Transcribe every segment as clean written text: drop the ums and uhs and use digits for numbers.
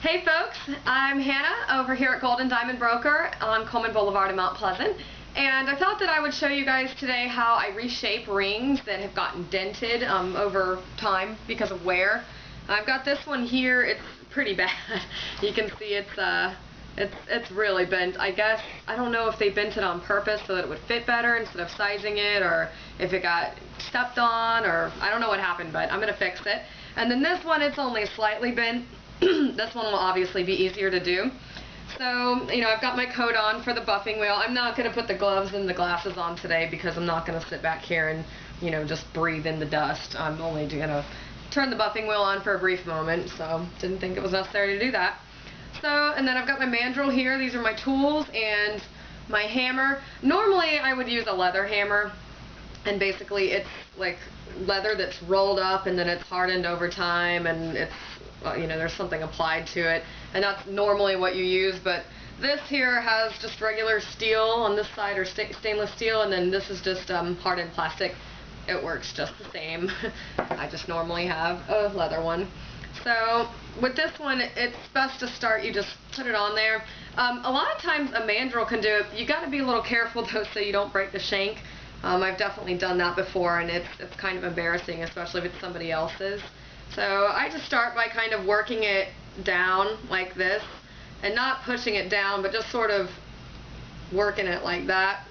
Hey folks, I'm Hannah over here at Gold and Diamond Broker on Coleman Boulevard in Mount Pleasant, and I thought that I would show you guys today how I reshape rings that have gotten dented over time because of wear. I've got this one here. It's pretty bad. You can see it's really bent. I guess, I don't know if they bent it on purpose so that it would fit better instead of sizing it, or if it got stepped on, or I don't know what happened, but I'm going to fix it. And then this one, it's only slightly bent. This one will obviously be easier to do. So, you know, I've got my coat on for the buffing wheel. I'm not going to put the gloves and the glasses on today because I'm not going to sit back here and, you know, just breathe in the dust. I'm only going to turn the buffing wheel on for a brief moment, so didn't think it was necessary to do that. So, and then I've got my mandrel here. These are my tools and my hammer. Normally I would use a leather hammer, and basically it's like leather that's rolled up and then it's hardened over time, and it's, you know, there's something applied to it, and that's normally what you use. But this here has just regular steel on this side, or stainless steel, and then this is just hardened plastic. It works just the same. I just normally have a leather one. So with this one, it's best to start, you just put it on there. A lot of times a mandrel can do it. You got to be a little careful though so you don't break the shank. I've definitely done that before, and it's kind of embarrassing, especially if it's somebody else's. So I just start by kind of working it down like this, and not pushing it down, but just sort of working it like that.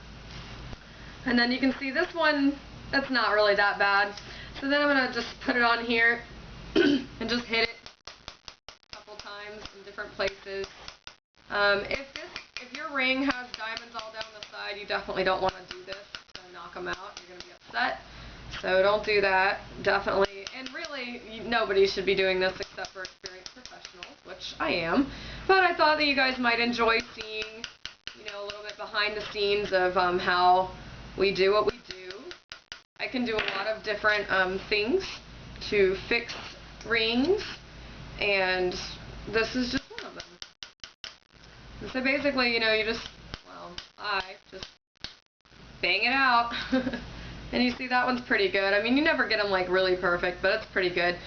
And then you can see this one, that's not really that bad. So then I'm going to just put it on here and just hit it a couple times in different places. If your ring has diamonds all down the side, you definitely don't want to do this to knock them out. You're going to be upset. So don't do that, definitely. And really, nobody should be doing this except for experienced professionals, which I am. But I thought that you guys might enjoy seeing, you know, a little bit behind the scenes of how we do what we do. I can do a lot of different things to fix rings, and this is just one of them. So basically, you know, I just bang it out. And you see that one's pretty good. I mean, you never get them like really perfect, but it's pretty good.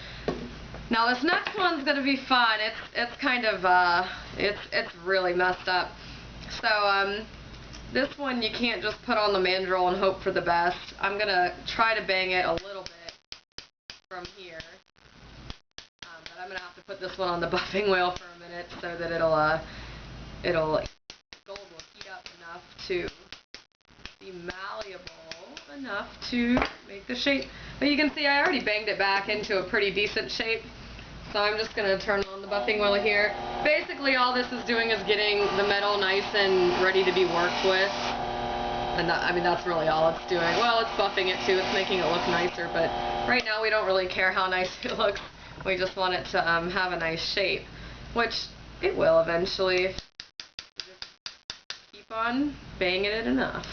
Now this next one's gonna be fun. It's kind of it's really messed up. So this one you can't just put on the mandrel and hope for the best. I'm gonna try to bang it a little bit from here, but I'm gonna have to put this one on the buffing wheel for a minute so that gold will heat up enough to be malleable enough to make the shape. But you can see I already banged it back into a pretty decent shape. So I'm just going to turn on the buffing wheel here. Basically all this is doing is getting the metal nice and ready to be worked with. And I mean, that's really all it's doing. Well, it's buffing it too. It's making it look nicer, but right now we don't really care how nice it looks. We just want it to have a nice shape, which it will eventually if you just keep on banging it enough.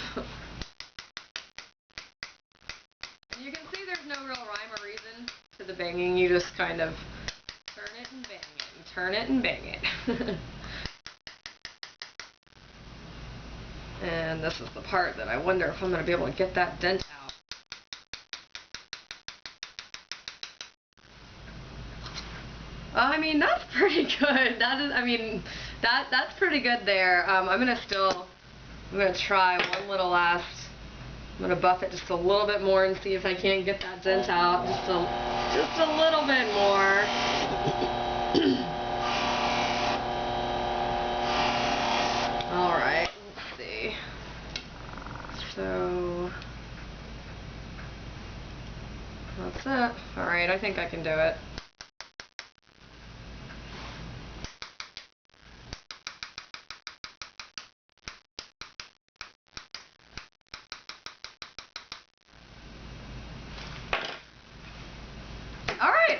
You can see there's no real rhyme or reason to the banging. You just kind of turn it and bang it, and turn it and bang it. And this is the part that I wonder if I'm going to be able to get that dent out. I mean, that's pretty good. That's pretty good there. I'm going to try one little last. I'm going to buff it just a little bit more and see if I can't get that dent out just a little bit more. Alright, let's see. So, that's it. Alright, I think I can do it.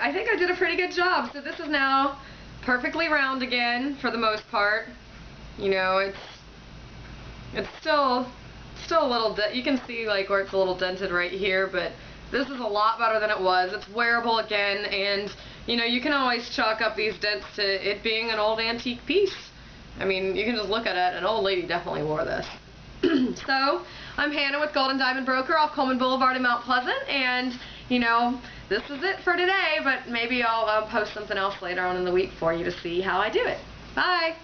I think I did a pretty good job. So this is now perfectly round again for the most part. You know, it's still a little you can see like where it's a little dented right here, but this is a lot better than it was. It's wearable again, and you know, you can always chalk up these dents to it being an old antique piece. I mean, you can just look at it. An old lady definitely wore this. So, I'm Hannah with Gold and Diamond Broker off Coleman Boulevard in Mount Pleasant, and you know, this is it for today, but maybe I'll post something else later on in the week for you to see how I do it. Bye!